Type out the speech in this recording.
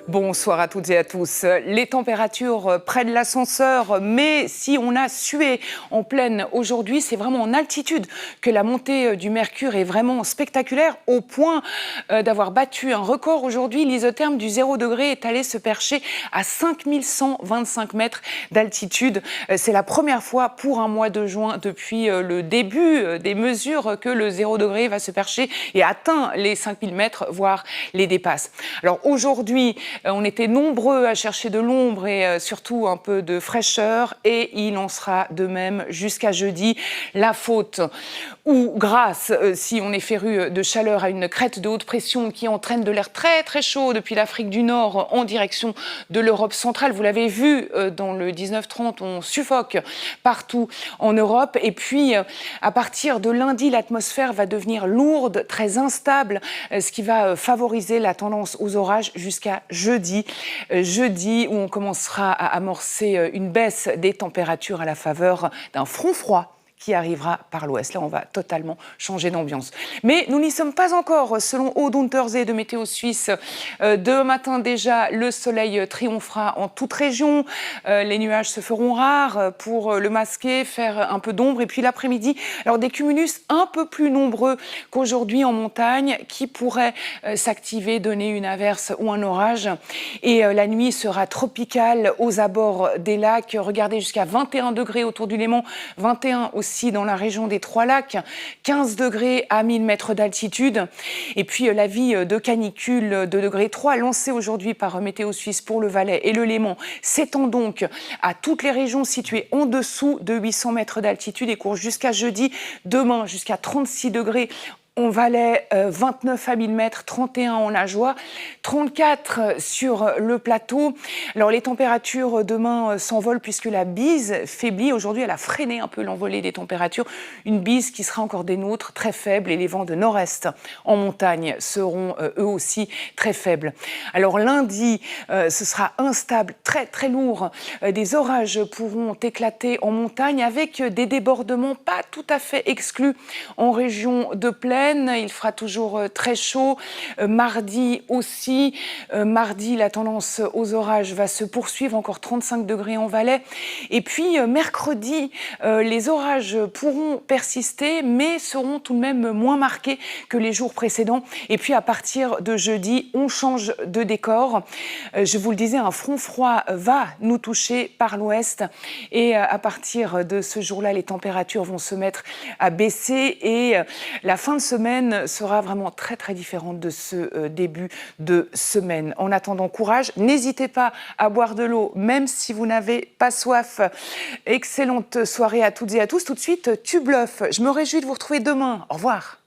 Bonsoir à toutes et à tous. Les températures prennent l'ascenseur, mais si on a sué en pleine aujourd'hui, c'est vraiment en altitude que la montée du mercure est vraiment spectaculaire, au point d'avoir battu un record aujourd'hui. L'isotherme du 0 degré est allé se percher à 5125 mètres d'altitude. C'est la première fois pour un mois de juin depuis le début des mesures que le 0 degré va se percher et atteint les 5000 mètres, voire les dépasse. Alors aujourd'hui, on était nombreux à chercher de l'ombre et surtout un peu de fraîcheur, et il en sera de même jusqu'à jeudi. La faute ou grâce, si on est féru de chaleur, à une crête de haute pression qui entraîne de l'air très très chaud depuis l'Afrique du Nord en direction de l'Europe centrale. Vous l'avez vu dans le 19-30, on suffoque partout en Europe. Et puis, à partir de lundi, l'atmosphère va devenir lourde, très instable, ce qui va favoriser la tendance aux orages jusqu'à jeudi. Jeudi, où on commencera à amorcer une baisse des températures à la faveur d'un front froid qui arrivera par l'ouest. Là, on va totalement changer d'ambiance. Mais nous n'y sommes pas encore. Selon Odd Untersee de Météo Suisse, demain matin déjà, le soleil triomphera en toute région. Les nuages se feront rares pour le masquer, faire un peu d'ombre. Et puis l'après-midi, alors des cumulus un peu plus nombreux qu'aujourd'hui en montagne qui pourraient s'activer, donner une averse ou un orage. Et la nuit sera tropicale aux abords des lacs. Regardez, jusqu'à 21 degrés autour du Léman, 21 aussi dans la région des Trois-Lacs, 15 degrés à 1000 mètres d'altitude. Et puis l'avis de canicule de degré 3 lancé aujourd'hui par Météo Suisse pour le Valais et le Léman s'étend donc à toutes les régions situées en dessous de 800 mètres d'altitude et court jusqu'à jeudi. Demain, jusqu'à 36 degrés en Valais, 29 à 1000 mètres, 31 en Ajoie, 34 sur le plateau. Alors les températures demain s'envolent puisque la bise faiblit. Aujourd'hui, elle a freiné un peu l'envolée des températures. Une bise qui sera encore des nôtres, très faible, et les vents de nord-est en montagne seront eux aussi très faibles. Alors lundi, ce sera instable, très très lourd. Des orages pourront éclater en montagne avec des débordements pas tout à fait exclus en région de plaine. Il fera toujours très chaud. Mardi aussi. Mardi, la tendance aux orages va se poursuivre, encore 35 degrés en Valais. Et puis mercredi, les orages pourront persister, mais seront tout de même moins marqués que les jours précédents. Et puis à partir de jeudi, on change de décor. Je vous le disais, un front froid va nous toucher par l'ouest. Et à partir de ce jour-là, les températures vont se mettre à baisser. Et la fin de semaine sera vraiment très très différente de ce début de semaine. En attendant, courage, n'hésitez pas à boire de l'eau même si vous n'avez pas soif. Excellente soirée à toutes et à tous. Tout de suite, Tu bluffes. Je me réjouis de vous retrouver demain. Au revoir.